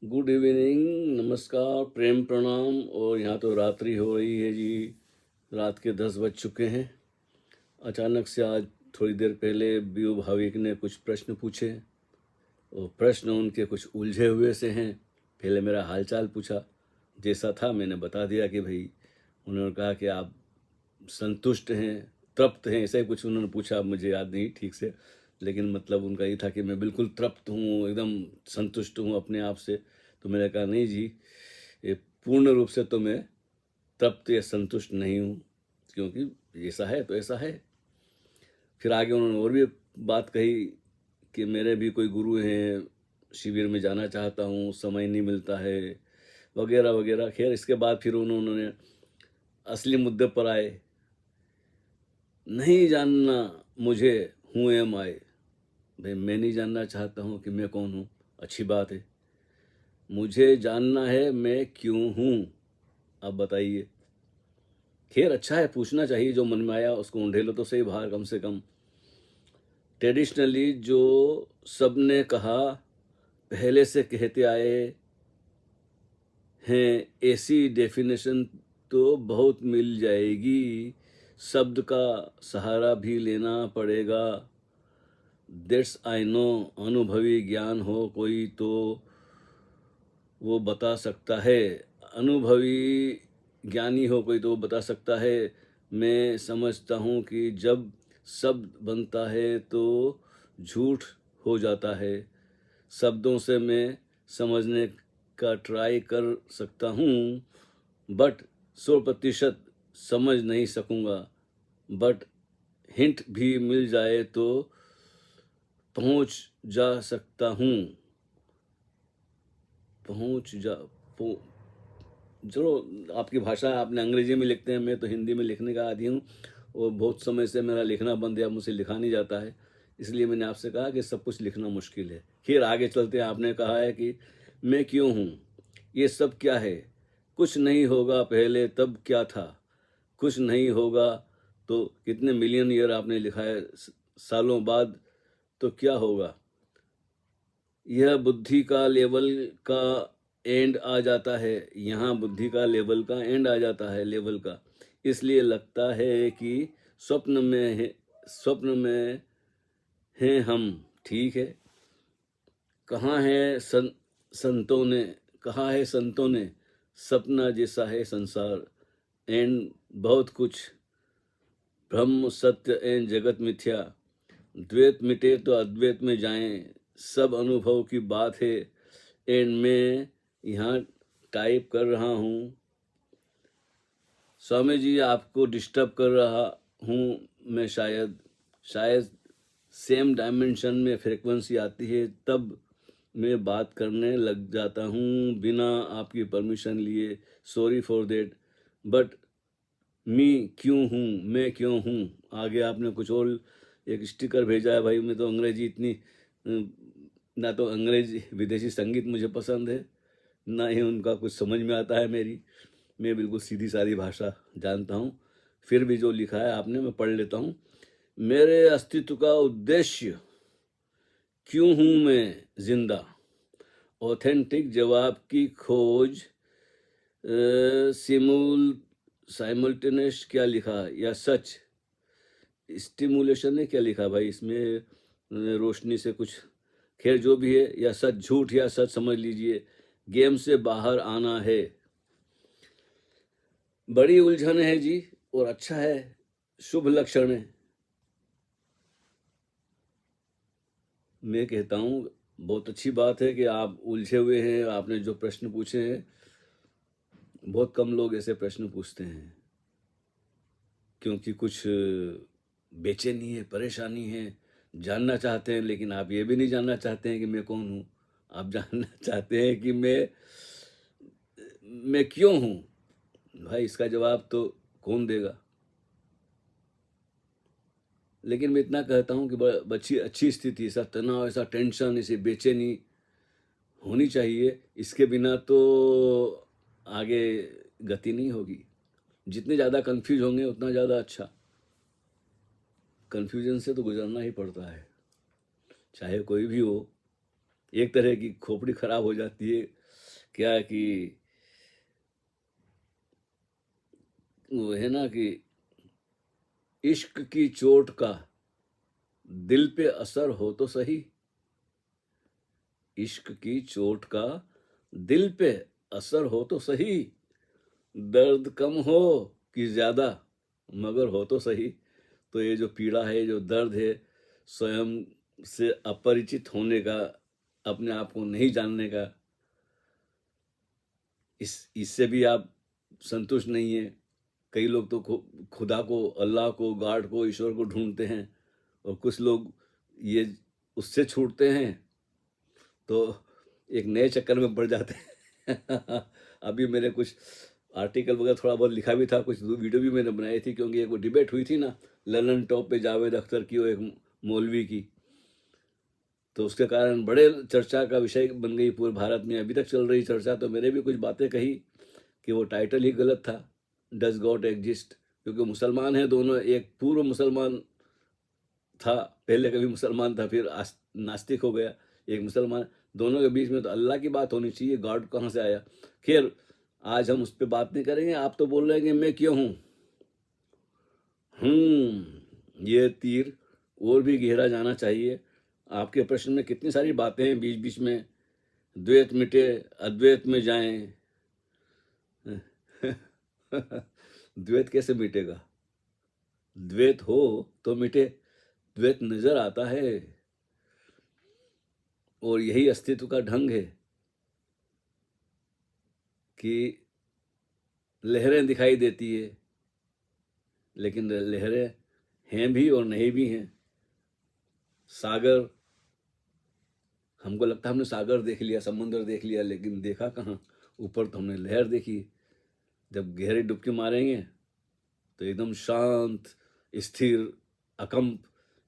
Good evening, नमस्कार, प्रेम प्रणाम। और यहाँ तो रात्रि हो रही है जी। रात के 10 बज चुके हैं। अचानक से आज थोड़ी देर पहले बीयू भाविक ने कुछ प्रश्न पूछे और प्रश्न उनके कुछ उलझे हुए से हैं। पहले मेरा हालचाल पूछा, जैसा था मैंने बता दिया कि भाई, उन्होंने कहा कि आप संतुष्ट हैं, तृप्त हैं, ऐसा ही कुछ उन्होंने पूछा, मुझे याद नहीं ठीक से, लेकिन मतलब उनका ये था कि मैं बिल्कुल तृप्त हूँ, एकदम संतुष्ट हूँ अपने आप से। तो मैंने कहा नहीं जी, ये पूर्ण रूप से तो मैं तृप्त या संतुष्ट नहीं हूँ, क्योंकि ऐसा है तो ऐसा है। फिर आगे उन्होंने और भी बात कही कि मेरे भी कोई गुरु हैं, शिविर में जाना चाहता हूँ, समय नहीं मिलता है, वगैरह वगैरह। खैर इसके बाद फिर उन्होंने असली मुद्दे पर आए। नहीं जानना मुझे हूँ एम आई। भाई मैं नहीं जानना चाहता हूँ कि मैं कौन हूँ, अच्छी बात है। मुझे जानना है मैं क्यों हूँ। अब बताइए। खैर अच्छा है, पूछना चाहिए, जो मन में आया उसको ऊंढेलो तो सही बाहर कम से कम। ट्रेडिशनली जो सबने कहा, पहले से कहते आए हैं, ऐसी डेफिनेशन तो बहुत मिल जाएगी, शब्द का सहारा भी लेना पड़ेगा। That's I know. अनुभवी ज्ञान हो कोई तो वो बता सकता है। अनुभवी ज्ञानी हो कोई तो वो बता सकता है। मैं समझता हूँ कि जब शब्द बनता है तो झूठ हो जाता है। शब्दों से मैं समझने का ट्राई कर सकता हूँ, बट 100% समझ नहीं सकूँगा। बट हिंट भी मिल जाए तो पहुँच जा सकता हूँ। पहुँच जा पो चलो, आपकी भाषा, आपने अंग्रेजी में लिखते हैं, मैं तो हिंदी में लिखने का आदी हूँ, और बहुत समय से मेरा लिखना बंद है, मुझसे लिखा नहीं जाता है। इसलिए मैंने आपसे कहा कि सब कुछ लिखना मुश्किल है। खैर आगे चलते हैं। आपने कहा है कि मैं क्यों हूँ, ये सब क्या है। कुछ नहीं होगा पहले तब क्या था, कुछ नहीं होगा तो कितने मिलियन ईयर आपने लिखा है, सालों बाद तो क्या होगा। यह बुद्धि का लेवल का एंड आ जाता है। यहाँ बुद्धि का लेवल का एंड आ जाता है, लेवल का। इसलिए लगता है कि स्वप्न में है, स्वप्न में हैं हम। ठीक है। कहाँ है संतों ने, कहा है संतों ने, सपना जैसा है संसार, एंड बहुत कुछ ब्रह्म सत्य एंड जगत मिथ्या। द्वैत मिटे तो अद्वैत में जाएं, सब अनुभव की बात है। एंड मैं यहाँ टाइप कर रहा हूँ। स्वामी जी आपको डिस्टर्ब कर रहा हूँ मैं, शायद सेम डायमेंशन में फ्रीक्वेंसी आती है, तब मैं बात करने लग जाता हूँ बिना आपकी परमिशन लिए। Sorry for that. बट मी क्यों हूँ, मैं क्यों हूँ। आगे आपने कुछ और एक स्टिकर भेजा है। भाई मैं तो अंग्रेजी इतनी ना तो अंग्रेजी विदेशी संगीत मुझे पसंद है, ना ही उनका कुछ समझ में आता है मेरी। मैं बिल्कुल सीधी सादी भाषा जानता हूँ। फिर भी जो लिखा है आपने, मैं पढ़ लेता हूँ। मेरे अस्तित्व का उद्देश्य, क्यों हूँ मैं जिंदा, ऑथेंटिक जवाब की खोज। सिमुल साइमल्टेनियस क्या लिखा, या सच स्टिमुलेशन ने क्या लिखा भाई इसमें, रोशनी से कुछ। खैर जो भी है, या सच झूठ या सच समझ लीजिए। गेम से बाहर आना है। बड़ी उलझन है जी, और अच्छा है, शुभ लक्षण है। मैं कहता हूँ बहुत अच्छी बात है कि आप उलझे हुए हैं। आपने जो प्रश्न पूछे हैं, बहुत कम लोग ऐसे प्रश्न पूछते हैं, क्योंकि कुछ बेचैनी है, परेशानी है, जानना चाहते हैं। लेकिन आप ये भी नहीं जानना चाहते हैं कि मैं कौन हूँ, आप जानना चाहते हैं कि मैं क्यों हूँ। भाई इसका जवाब तो कौन देगा। लेकिन मैं इतना कहता हूँ कि बच्ची अच्छी स्थिति, ऐसा तनाव, ऐसा टेंशन, ऐसी बेचैनी होनी चाहिए। इसके बिना तो आगे गति नहीं होगी। जितने ज़्यादा कंफ्यूज होंगे उतना ज़्यादा अच्छा। कंफ्यूजन से तो गुजरना ही पड़ता है, चाहे कोई भी हो। एक तरह की खोपड़ी खराब हो जाती है क्या है कि वो है ना कि इश्क की चोट का दिल पे असर हो तो सही, इश्क की चोट का दिल पे असर हो तो सही, दर्द कम हो कि ज्यादा मगर हो तो सही। तो ये जो पीड़ा है, जो दर्द है, स्वयं से अपरिचित होने का, अपने आप को नहीं जानने का, इससे भी आप संतुष्ट नहीं है। कई लोग तो खुदा को, अल्लाह को, गॉड को, ईश्वर को ढूंढते हैं, और कुछ लोग ये उससे छूटते हैं तो एक नए चक्कर में पड़ जाते हैं। अभी मैंने कुछ आर्टिकल वगैरह थोड़ा बहुत लिखा भी था, कुछ वीडियो भी मैंने बनाई थी, क्योंकि एक वो डिबेट हुई थी ना लंदन टॉप पे जावेद अख्तर की और एक मौलवी की, तो उसके कारण बड़े चर्चा का विषय बन गई पूरे भारत में, अभी तक चल रही चर्चा। तो मैंने भी कुछ बातें कही कि वो टाइटल ही गलत था, डज गॉड एग्जिस्ट, क्योंकि मुसलमान हैं दोनों, एक पूर्व मुसलमान था, पहले कभी मुसलमान था, फिर नास्तिक हो गया, एक मुसलमान, दोनों के बीच में तो अल्लाह की बात होनी चाहिए, गॉड कहाँ से आया। खैर, आज हम उस पर बात नहीं करेंगे। आप तो बोल रहे हैं कि मैं क्यों हूँ। ये तीर और भी गहरा जाना चाहिए। आपके प्रश्न में कितनी सारी बातें हैं बीच बीच में, द्वैत मिटे अद्वैत में जाएं। द्वैत कैसे मिटेगा? द्वैत हो तो मिटे, द्वैत नजर आता है, और यही अस्तित्व का ढंग है कि लहरें दिखाई देती है, लेकिन लहरें हैं भी और नहीं भी हैं। सागर, हमको लगता है हमने सागर देख लिया, समंदर देख लिया, लेकिन देखा कहाँ, ऊपर तो हमने लहर देखी। जब गहरे डुबकी मारेंगे तो एकदम शांत, स्थिर, अकंप,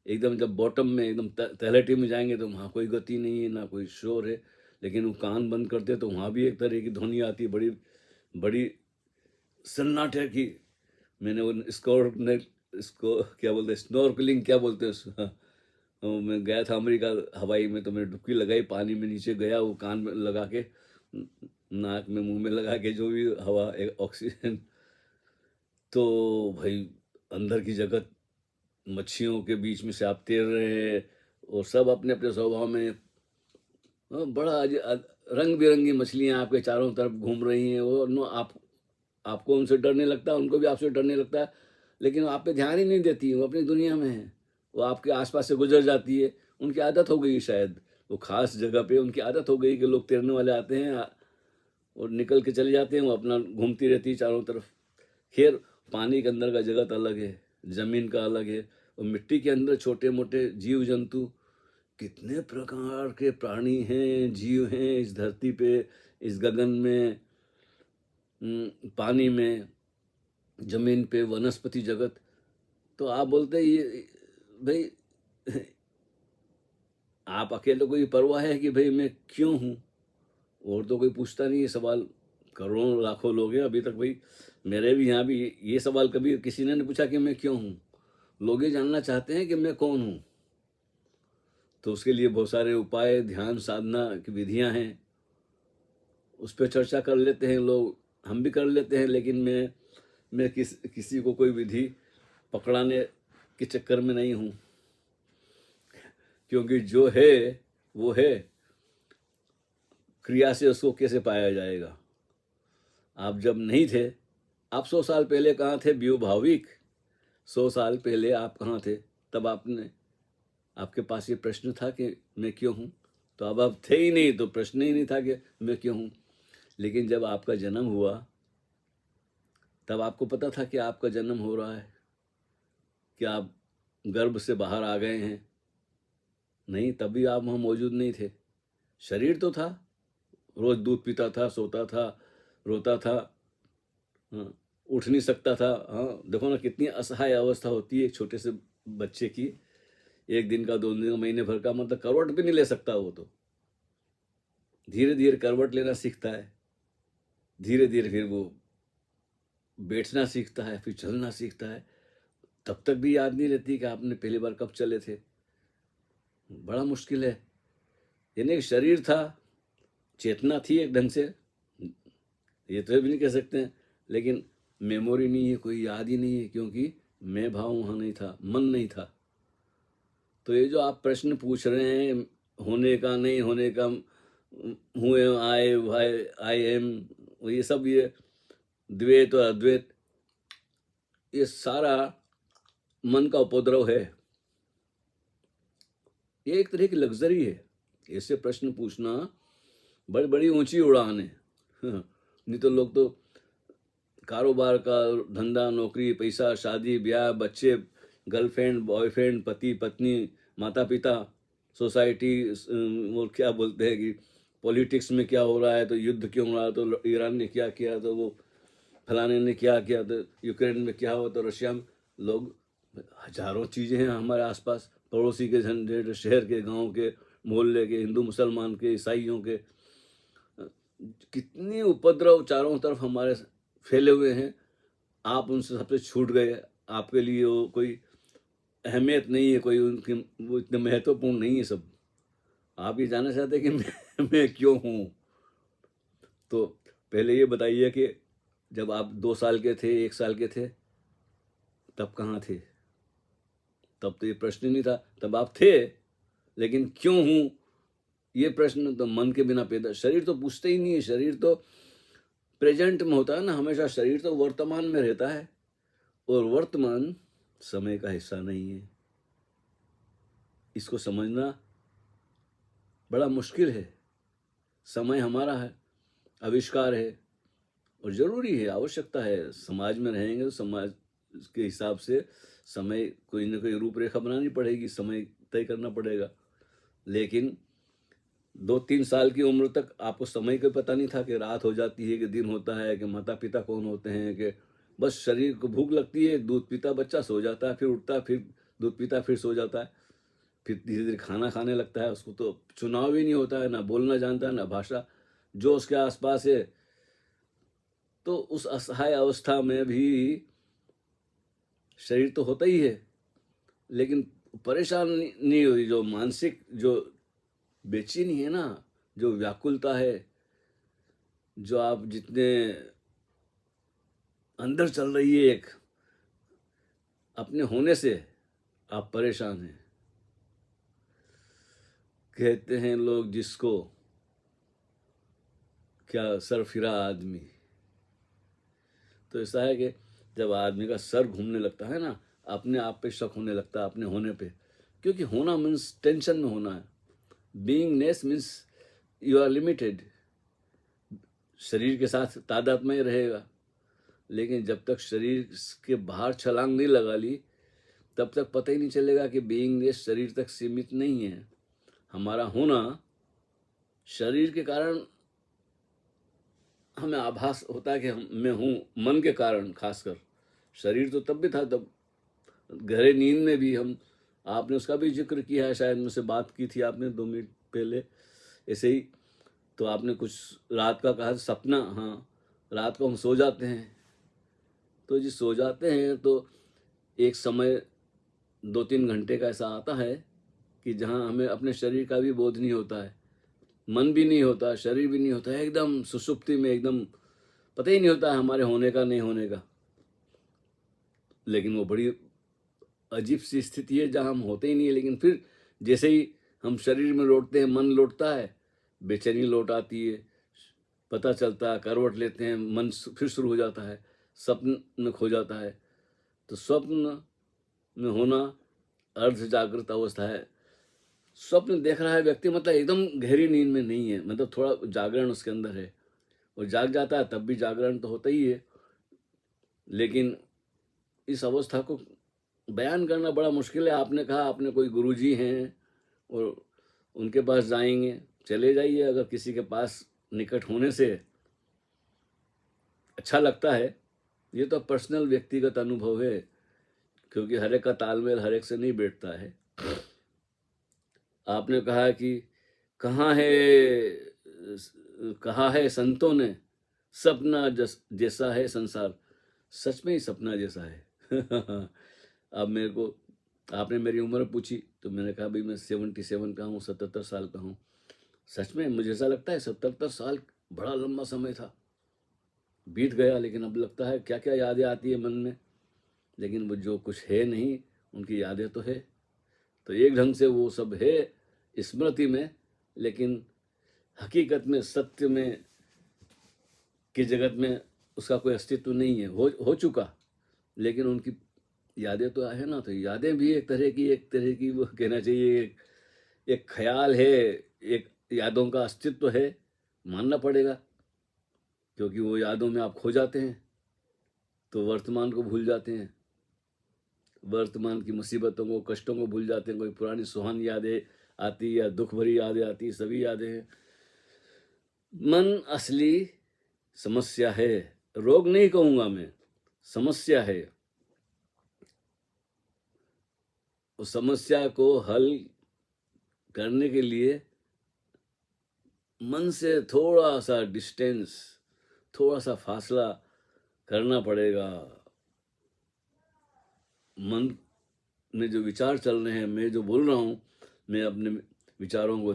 एकदम जब बॉटम में एकदम तलहटी में जाएंगे तो वहाँ कोई गति नहीं है, ना कोई शोर है। लेकिन वो कान बंद करते तो वहाँ भी एक तरह की ध्वनि आती है, बड़ी बड़ी सन्नाटे की। मैंने वो इसको क्या बोलते हैं, स्नॉर्कलिंग क्या बोलते हैं मैं गया था अमेरिका हवाई में, तो मैंने डुबकी लगाई, पानी में नीचे गया, वो कान में लगा के, नाक में, मुंह में लगा के, जो भी हवा, ऑक्सीजन, तो भाई अंदर की जगत, मच्छियों के बीच में से आप तैर रहे हैं, और सब अपने अपने स्वभाव में, बड़ा रंग बिरंगी मछलियां आपके चारों तरफ घूम रही हैं। वो नो आपको उनसे डर नहीं लगता, उनको भी आपसे डर नहीं लगता, लेकिन वो आप पे ध्यान ही नहीं देती, वो अपनी दुनिया में है, वो आपके आसपास से गुजर जाती है। उनकी आदत हो गई शायद, वो खास जगह पे उनकी आदत हो गई कि लोग तैरने वाले आते हैं और निकल के चले जाते हैं, वो अपना घूमती रहती है चारों तरफ। खैर, पानी के अंदर का जगत अलग है, जमीन का अलग है, और मिट्टी के अंदर छोटे मोटे जीव जंतु, कितने प्रकार के प्राणी हैं, जीव हैं इस धरती पे, इस गगन में, पानी में, जमीन पे, वनस्पति जगत। तो आप बोलते हैं ये भाई, आप अकेले को ही परवाह है कि भाई मैं क्यों हूँ, और तो कोई पूछता नहीं ये सवाल। करोड़ों लाखों लोग हैं अभी तक, भाई मेरे भी यहाँ भी ये सवाल कभी किसी ने नहीं पूछा कि मैं क्यों हूँ। लोग ये जानना चाहते हैं कि मैं कौन हूँ। तो उसके लिए बहुत सारे उपाय, ध्यान साधना की विधियां हैं, उस पर चर्चा कर लेते हैं लोग, हम भी कर लेते हैं, लेकिन मैं किसी को कोई विधि पकड़ाने के चक्कर में नहीं हूँ, क्योंकि जो है वो है, क्रिया से उसको कैसे पाया जाएगा। आप जब नहीं थे, आप 100 साल पहले कहाँ थे भाविक, 100 साल पहले आप कहाँ थे? तब आपके पास ये प्रश्न था कि मैं क्यों हूँ? तो अब आप थे ही नहीं, तो प्रश्न ही नहीं था कि मैं क्यों हूँ। लेकिन जब आपका जन्म हुआ, तब आपको पता था कि आपका जन्म हो रहा है, कि आप गर्भ से बाहर आ गए हैं? नहीं, तभी आप वहाँ मौजूद नहीं थे। शरीर तो था, रोज दूध पीता था, सोता था, रोता था, हाँ, उठ नहीं सकता था। हाँ, देखो ना कितनी असहाय अवस्था होती है एक छोटे से बच्चे की, 1 दिन का, 2 दिन का, महीने भर का, मतलब करवट भी नहीं ले सकता वो तो। धीरे धीरे करवट लेना सीखता है, धीरे धीरे फिर वो बैठना सीखता है, फिर चलना सीखता है। तब तक भी याद नहीं रहती कि आपने पहली बार कब चले थे। बड़ा मुश्किल है। यानी शरीर था, चेतना थी एक ढंग से, ये तो भी नहीं कह सकते हैं, लेकिन मेमोरी नहीं है, कोई याद ही नहीं है, क्योंकि मैं भाव वहाँ नहीं था, मन नहीं था। तो ये जो आप प्रश्न पूछ रहे हैं, होने का नहीं होने का, हुए आए भाई आई एम, ये सब, ये द्वैत और अद्वैत, ये सारा मन का उपद्रव है। ये एक तरह की लग्जरी है। ऐसे प्रश्न पूछना बड़ी बड़ी ऊंची उड़ान है। नहीं तो लोग तो कारोबार का, धंधा, नौकरी, पैसा, शादी, ब्याह, बच्चे, गर्लफ्रेंड, बॉयफ्रेंड, पति, पत्नी, माता पिता, सोसाइटी, वो क्या बोलते हैं कि पॉलिटिक्स में क्या हो रहा है, तो युद्ध क्यों हो रहा है, तो ईरान ने क्या किया, तो वो फलाने ने क्या किया, तो यूक्रेन में क्या हुआ, तो रशिया में। लोग, हजारों चीज़ें हैं हमारे आसपास, पड़ोसी के झंडे, शहर के, गांव के, मोहल्ले के, हिंदू मुसलमान के, ईसाइयों के, कितने उपद्रव चारों तरफ हमारे फैले हुए हैं। आप उनसे सबसे छूट गए, आपके लिए वो कोई अहमियत नहीं है, कोई उनकी वो इतने महत्वपूर्ण नहीं है सब। आप ये जानना चाहते हैं कि मैं क्यों हूँ। तो पहले ये बताइए कि जब आप 2 साल के थे, 1 साल के थे, तब कहाँ थे? तब तो ये प्रश्न ही नहीं था, तब आप थे, लेकिन क्यों हूँ, ये प्रश्न तो मन के बिना पैदा, शरीर तो पूछते ही नहीं है। शरीर तो प्रेजेंट में होता है ना हमेशा, शरीर तो वर्तमान में रहता है, और वर्तमान समय का हिस्सा नहीं है। इसको समझना बड़ा मुश्किल है। समय हमारा है, आविष्कार है, और ज़रूरी है, आवश्यकता है। समाज में रहेंगे तो समाज के हिसाब से समय कोई ना कोई रूपरेखा बनानी पड़ेगी, समय तय करना पड़ेगा। लेकिन 2-3 साल की उम्र तक आपको समय का पता नहीं था कि रात हो जाती है कि दिन होता है, कि माता पिता कौन होते हैं, कि बस शरीर को भूख लगती है, दूध पीता बच्चा, सो जाता है, फिर उठता है, फिर दूध पीता, फिर सो जाता है, फिर धीरे धीरे खाना खाने लगता है। उसको तो चुनाव ही नहीं होता है, ना बोलना जानता है, ना भाषा, जो उसके आसपास है। तो उस असहाय अवस्था में भी शरीर तो होता ही है, लेकिन परेशान नहीं हुई। जो मानसिक जो बेचैनी है ना, जो व्याकुलता है, जो आप जितने अंदर चल रही है, एक अपने होने से आप परेशान हैं। कहते हैं लोग जिसको, क्या सरफिरा आदमी। तो ऐसा है कि जब आदमी का सर घूमने लगता है ना, अपने आप पे शक होने लगता है, अपने होने पे। क्योंकि होना मीन्स टेंशन में होना है। बीइंगनेस मीन्स यू आर लिमिटेड, शरीर के साथ तादाद में रहेगा। लेकिन जब तक शरीर के बाहर छलांग नहीं लगा ली, तब तक पता ही नहीं चलेगा कि बीइंगनेस शरीर तक सीमित नहीं है। हमारा होना शरीर के कारण हमें आभास होता है कि मैं हूँ, मन के कारण खासकर। शरीर तो तब भी था, तब गहरे नींद में भी हम, आपने उसका भी जिक्र किया है, शायद मुझसे बात की थी आपने 2 मिनट पहले ऐसे ही। तो आपने कुछ रात का कहा, सपना। हाँ, रात को हम सो जाते हैं, तो जी सो जाते हैं तो एक समय 2-3 घंटे का ऐसा आता है कि जहाँ हमें अपने शरीर का भी बोध नहीं होता है, मन भी नहीं होता, शरीर भी नहीं होता है, एकदम सुषुप्ति में, एकदम पता ही नहीं होता है हमारे होने का नहीं होने का। लेकिन वो बड़ी अजीब सी स्थिति है जहाँ हम होते ही नहीं है, लेकिन फिर जैसे ही हम शरीर में लौटते हैं, मन लौटता है, बेचैनी लौट आती है, पता चलता है, करवट लेते हैं, मन फिर शुरू हो जाता है, स्वप्न खो जाता है। तो स्वप्न में होना अर्ध जागृत अवस्था है। स्वप्न देख रहा है व्यक्ति, मतलब एकदम गहरी नींद में नहीं है, मतलब थोड़ा जागरण उसके अंदर है, और जाग जाता है तब भी जागरण तो होता ही है। लेकिन इस अवस्था को बयान करना बड़ा मुश्किल है। आपने कहा आपने कोई गुरुजी हैं और उनके पास जाएंगे, चले जाइए। अगर किसी के पास निकट होने से अच्छा लगता है, ये तो पर्सनल व्यक्तिगत अनुभव है, क्योंकि हर एक का तालमेल हर एक से नहीं बैठता है। आपने कहा कि कहाँ है, कहा है संतों ने, सपना जैसा है संसार। सच में ही सपना जैसा है। अब मेरे को, आपने मेरी उम्र पूछी तो मैंने कहा भाई मैं 77 का हूँ, 77 साल का हूँ। सच में मुझे ऐसा लगता है 77 साल बड़ा लंबा समय था। बीत गया, लेकिन अब लगता है क्या क्या यादें आती है मन में, लेकिन वो जो कुछ है नहीं, उनकी यादें तो है। तो एक ढंग से वो सब है स्मृति में, लेकिन हकीकत में, सत्य में, के जगत में उसका कोई अस्तित्व नहीं है, हो चुका, लेकिन उनकी यादें तो है ना। तो यादें भी एक तरह की वो कहना चाहिए, एक ख्याल है, एक यादों का अस्तित्व है, मानना पड़ेगा, क्योंकि वो यादों में आप खो जाते हैं तो वर्तमान को भूल जाते हैं, वर्तमान की मुसीबतों को, कष्टों को भूल जाते हैं। कोई पुरानी सुहानी यादें आती या दुख भरी यादें आती, सभी यादें हैं। मन असली समस्या है, रोग नहीं कहूंगा मैं, समस्या है। उस समस्या को हल करने के लिए मन से थोड़ा सा डिस्टेंस, थोड़ा सा फासला करना पड़ेगा। मन में जो विचार चल रहे हैं, मैं जो बोल रहा हूँ, मैं अपने विचारों को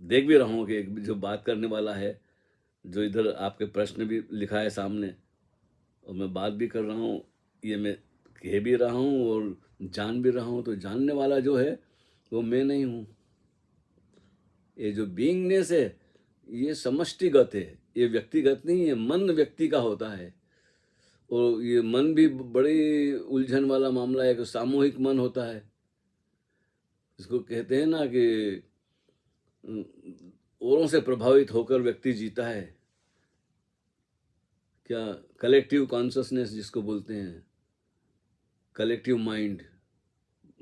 देख भी रहा हूँ कि जो बात करने वाला है, जो इधर आपके प्रश्न भी लिखा है सामने, और मैं बात भी कर रहा हूँ, ये मैं कह भी रहा हूँ और जान भी रहा हूँ। तो जानने वाला जो है वो मैं नहीं हूँ। ये जो बीइंगनेस है, ये समष्टिगत है, ये व्यक्तिगत नहीं है। मन व्यक्ति का होता है, और ये मन भी बड़ी उलझन वाला मामला है कि सामूहिक मन होता है। इसको कहते हैं ना कि औरों से प्रभावित होकर व्यक्ति जीता है, क्या कलेक्टिव कॉन्शसनेस जिसको बोलते हैं, कलेक्टिव माइंड।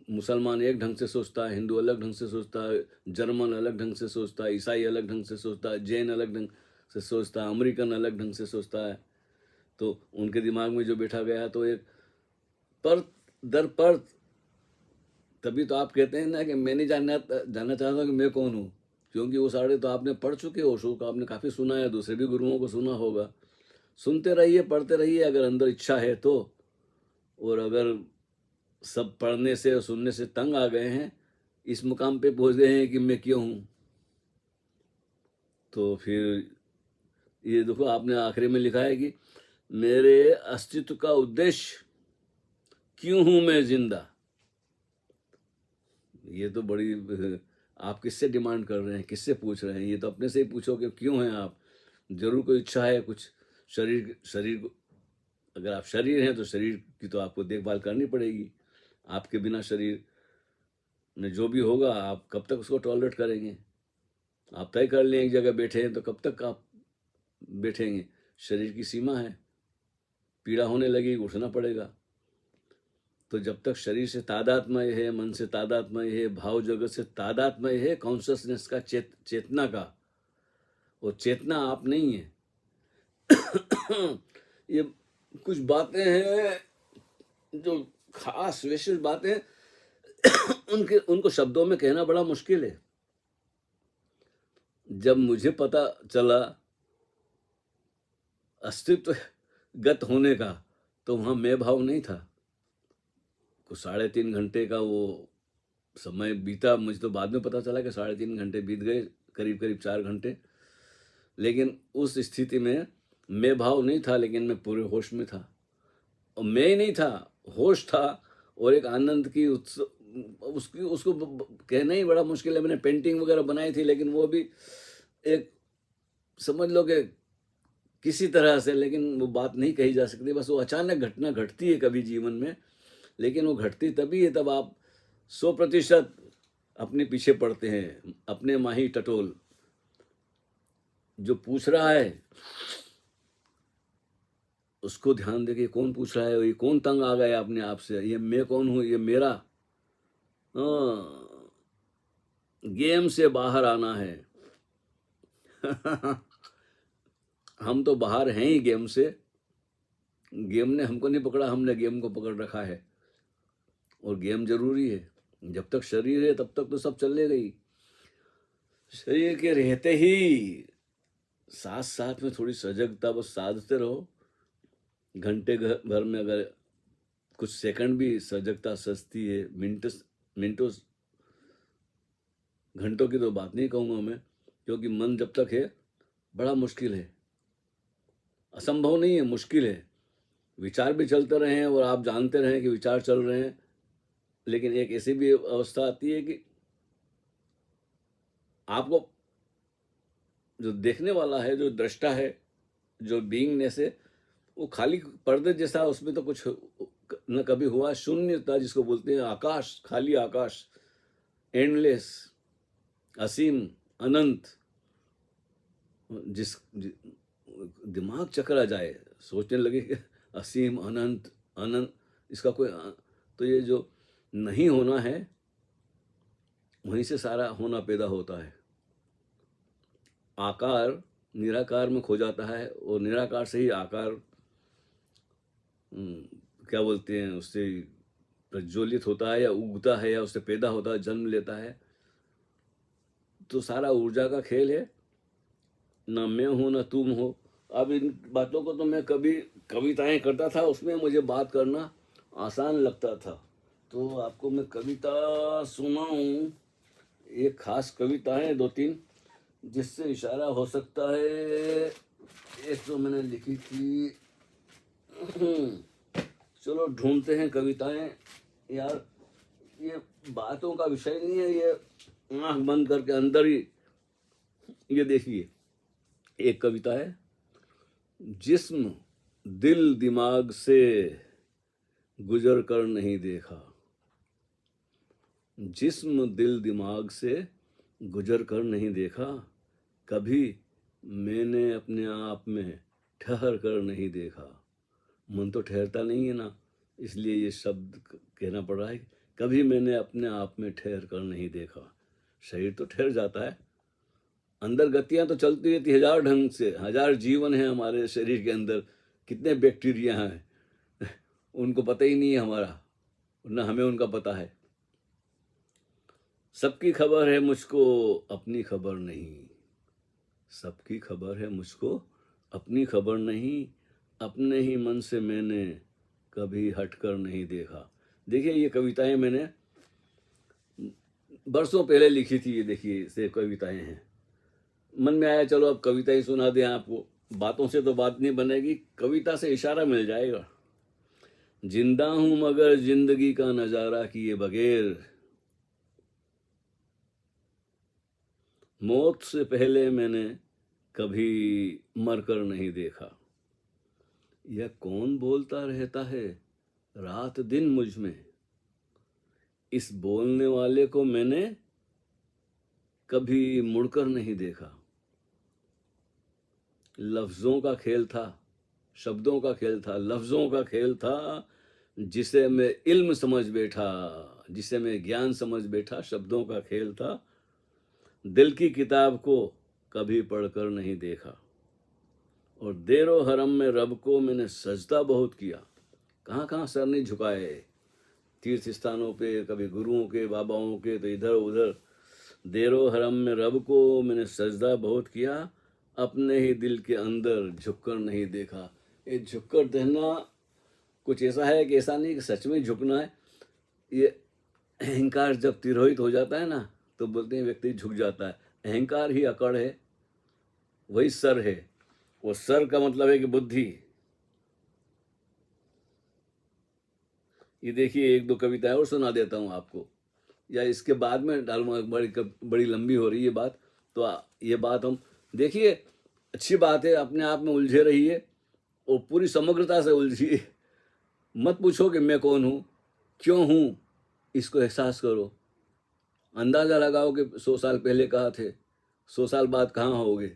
मुसलमान एक ढंग से सोचता है, हिंदू अलग ढंग से सोचता है, जर्मन अलग ढंग से सोचता है, ईसाई अलग ढंग से सोचता है, जैन अलग ढंग से सोचता है, अमेरिकन अलग ढंग से सोचता है। तो उनके दिमाग में जो बैठा गया है, तो एक परत दर परत। तभी तो आप कहते हैं ना कि मैं नहीं जानना चाहता कि मैं कौन हूँ, क्योंकि वो सारे तो आपने पढ़ चुके हो, शो का आपने काफ़ी सुना है, दूसरे भी गुरुओं को सुना होगा। सुनते रहिए, पढ़ते रहिए, अगर अंदर इच्छा है तो। और अगर सब पढ़ने से और सुनने से तंग आ गए हैं, इस मुकाम पे पहुंच गए हैं कि मैं क्यों हूँ, तो फिर ये देखो, आपने आखिरी में लिखा है कि मेरे अस्तित्व का उद्देश्य, क्यों हूं मैं जिंदा। ये तो बड़ी आप किससे डिमांड कर रहे हैं, किससे पूछ रहे हैं? ये तो अपने से ही पूछो कि क्यों हैं आप। जरूर कोई इच्छा है कुछ, शरीर को, अगर आप शरीर हैं तो शरीर की तो आपको देखभाल करनी पड़ेगी। आपके बिना शरीर में जो भी होगा, आप कब तक उसको टॉलरेट करेंगे? आप तय कर लें एक जगह बैठे हैं तो कब तक आप बैठेंगे? शरीर की सीमा है, पीड़ा होने लगेगी, उठना पड़ेगा। तो जब तक शरीर से तादात्म्य है, मन से तादात्म्य है, भाव जगत से तादात्म्य है, कॉन्शसनेस का, चेतना का, और चेतना आप नहीं है। ये कुछ बातें हैं जो खास विशेष बातें, उनको शब्दों में कहना बड़ा मुश्किल है। जब मुझे पता चला अस्तित्वगत होने का, तो वहां मैं भाव नहीं था। कुछ 3.5 घंटे का वो समय बीता, मुझे तो बाद में पता चला कि 3.5 घंटे बीत गए, करीब करीब 4 घंटे। लेकिन उस स्थिति में मैं भाव नहीं था, लेकिन मैं पूरे होश में था। और मैं ही नहीं था, होश था, और एक आनंद की उसको कहना ही बड़ा मुश्किल है। मैंने पेंटिंग वगैरह बनाई थी, लेकिन वो भी एक, समझ लो कि किसी तरह से, लेकिन वो बात नहीं कही जा सकती। बस वो अचानक घटना घटती है कभी जीवन में, लेकिन वो घटती तभी है तब आप 100% अपने पीछे पड़ते हैं। अपने माही टटोल जो पूछ रहा है, उसको ध्यान दे कि कौन पूछ रहा है, ये कौन तंग आ गया अपने आप से, ये मैं कौन हूं, ये मेरा। गेम से बाहर आना है। हम तो बाहर हैं ही गेम से, गेम ने हमको नहीं पकड़ा, हमने गेम को पकड़ रखा है। और गेम जरूरी है, जब तक शरीर है तब तक तो सब चलेगा ही। शरीर के रहते ही साथ साथ में थोड़ी सजगता बस साधते रहो। घंटे भर में अगर कुछ सेकंड भी सजगता सजती है, मिनटों, घंटों की तो बात नहीं कहूँगा मैं, क्योंकि मन जब तक है बड़ा मुश्किल है। असंभव नहीं है, मुश्किल है। विचार भी चलते रहे हैं और आप जानते रहें कि विचार चल रहे हैं, लेकिन एक ऐसी भी अवस्था आती है कि आपको जो देखने वाला है, जो दृष्टा है, जो बीइंगनेस है, वो खाली पर्दे जैसा, उसमें तो कुछ न कभी हुआ, शून्यता जिसको बोलते हैं, आकाश, खाली आकाश, एंडलेस, असीम, अनंत। दिमाग चकरा जाए, सोचने लगे कि असीम, अनंत, अनंत, इसका कोई तो ये जो नहीं होना है, वहीं से सारा होना पैदा होता है। आकार निराकार में खो जाता है और निराकार से ही आकार क्या बोलते हैं, उससे प्रज्वलित होता है या उगता है या उससे पैदा होता है, जन्म लेता है। तो सारा ऊर्जा का खेल है, ना मैं हूं ना तुम हो। अब इन बातों को तो मैं कभी कविताएं करता था, उसमें मुझे बात करना आसान लगता था। तो आपको मैं कविता सुनाऊं, एक खास कविता है, दो तीन, जिससे इशारा हो सकता है। एक तो मैंने लिखी थी, चलो ढूंढते हैं कविताएं यार। ये बातों का विषय नहीं है, ये आंख बंद करके अंदर ही। ये देखिए, एक कविता है, जिस्म दिल दिमाग से गुजर कर नहीं देखा, जिस्म दिल दिमाग से गुजर कर नहीं देखा, कभी मैंने अपने आप में ठहर कर नहीं देखा। मन तो ठहरता नहीं है ना, इसलिए ये शब्द कहना पड़ रहा है, कभी मैंने अपने आप में ठहर कर नहीं देखा। शरीर तो ठहर जाता है, अंदर गतियां तो चलती रहती, हजार ढंग से, हजार जीवन है हमारे शरीर के अंदर, कितने बैक्टीरिया हैं उनको पता ही नहीं है हमारा, ना हमें उनका पता है। सबकी खबर है मुझको अपनी खबर नहीं, सबकी खबर है मुझको अपनी खबर नहीं, अपने ही मन से मैंने कभी हटकर नहीं देखा। देखिए, ये कविताएं मैंने बरसों पहले लिखी थी। ये देखिए, से कविताएं हैं, मन में आया चलो अब कविता ही सुना दें आपको। बातों से तो बात नहीं बनेगी, कविता से इशारा मिल जाएगा। जिंदा हूं मगर जिंदगी का नजारा किए बगैर, मौत से पहले मैंने कभी मरकर नहीं देखा। यह कौन बोलता रहता है रात दिन मुझ में, इस बोलने वाले को मैंने कभी मुड़कर नहीं देखा। लफ्जों का खेल था, शब्दों का खेल था, लफ्जों का खेल था, जिसे मैं इल्म समझ बैठा, जिसे मैं ज्ञान समझ बैठा। शब्दों का खेल था, दिल की किताब को कभी पढ़कर नहीं देखा। और देरो हरम में रब को मैंने सजदा बहुत किया, कहाँ कहाँ सर नहीं झुकाए, तीर्थ स्थानों पे, कभी गुरुओं के, बाबाओं के, तो इधर उधर। देरो हरम में रब को मैंने सजदा बहुत किया, अपने ही दिल के अंदर झुककर नहीं देखा। ये झुककर देखना कुछ ऐसा है कि ऐसा नहीं कि सच में झुकना है। ये अहंकार जब तिरोहित हो जाता है ना, तो बोलते हैं व्यक्ति झुक जाता है। अहंकार ही अकड़ है, वही सर है। वो सर का मतलब है कि बुद्धि। ये देखिए, एक दो कविताएं और सुना देता हूँ आपको, या इसके बाद में डालूंगा। बड़ी लंबी हो रही है बात, तो ये बात हम देखिए, अच्छी बात है, अपने आप में उलझे रहिए और पूरी समग्रता से उलझिए। मत पूछो कि मैं कौन हूँ, क्यों हूँ, इसको एहसास करो। अंदाजा लगाओ कि 100 साल पहले कहाँ थे, 100 साल बाद कहाँ होगे।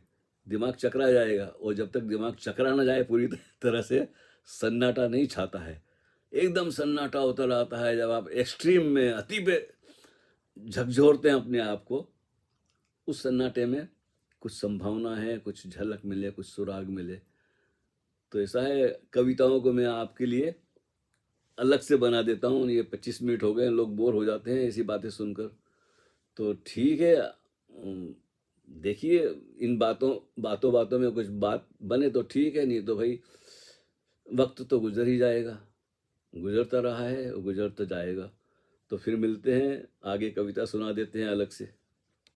दिमाग चकरा जाएगा, और जब तक दिमाग चकरा ना जाए पूरी तरह से, सन्नाटा नहीं छाता है। एकदम सन्नाटा उतर आता है जब आप एक्सट्रीम में, अति पे झकझोरते हैं अपने आप को। उस सन्नाटे में कुछ संभावना है, कुछ झलक मिले, कुछ सुराग मिले। तो ऐसा है, कविताओं को मैं आपके लिए अलग से बना देता हूँ। ये 25 मिनट हो गए, लोग बोर हो जाते हैं ऐसी बातें सुनकर। तो ठीक है, देखिए, इन बातों में कुछ बात बने तो ठीक है, नहीं तो भाई वक्त तो गुजर ही जाएगा, गुजरता रहा है, गुजरता जाएगा। तो फिर मिलते हैं, आगे कविता सुना देते हैं अलग से।